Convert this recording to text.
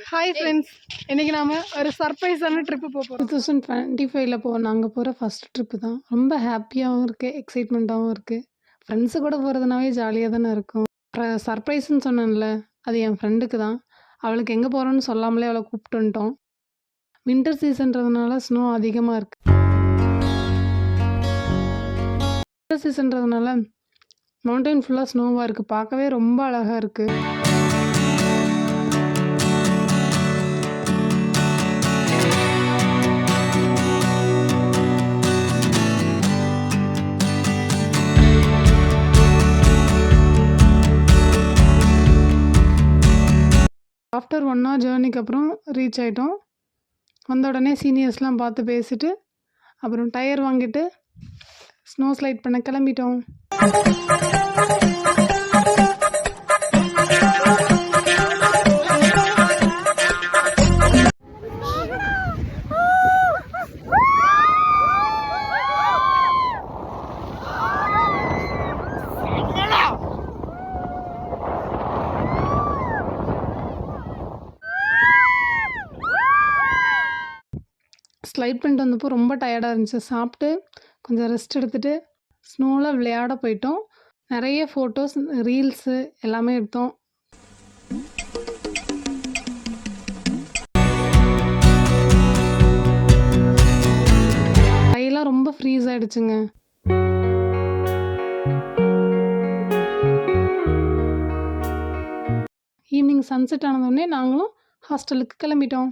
Hi friends, இன்றைக்கி நாம் ஒரு சர்ப்ரைஸான ட்ரிப்பு போகிறோம். 2025 நாங்கள் போகிற ஃபஸ்ட் ட்ரிப்பு தான். ரொம்ப ஹாப்பியாகவும் இருக்குது, எக்ஸைட்மெண்ட்டாகவும் இருக்குது. ஃப்ரெண்ட்ஸு கூட போகிறதுனாவே ஜாலியாக தானே இருக்கும். சர்ப்ரைஸ்ன்னு சொன்னேன்ல, அது என் ஃப்ரெண்டுக்கு தான். அவளுக்கு எங்கே போகிறோன்னு சொல்லாமலே அவளை கூப்பிட்டு வந்துட்டோம். வின்டர் சீசன்றதுனால ஸ்னோ அதிகமாக இருக்குது. வின்டர் சீசன்றதுனால மவுண்டைன் ஃபுல்லாக ஸ்னோவாக இருக்குது. பார்க்கவே ரொம்ப அழகாக இருக்குது. ஆஃப்டர் 1 hour ஜேர்னிக்கு அப்புறம் ரீச் ஆகிட்டோம். வந்த உடனே சீனியர்ஸ்லாம் பார்த்து பேசிட்டு அப்புறம் டயர் வாங்கிட்டு ஸ்னோ ஸ்லைட் பண்ண கிளம்பிட்டோம். ஸ்லைட் பண்ணிட்டு வந்தப்போ ரொம்ப டயர்டாக இருந்துச்சு. சாப்பிட்டு கொஞ்சம் ரெஸ்ட் எடுத்துகிட்டு ஸ்னோவில் விளையாட போயிட்டோம். நிறைய ஃபோட்டோஸ், ரீல்ஸு எல்லாமே எடுத்தோம். கையெல்லாம் ரொம்ப ஃப்ரீஸ் ஆகிடுச்சுங்க. ஈவினிங் சன்செட் ஆனதுடனே நாங்களும் ஹாஸ்டலுக்கு கிளம்பிட்டோம்.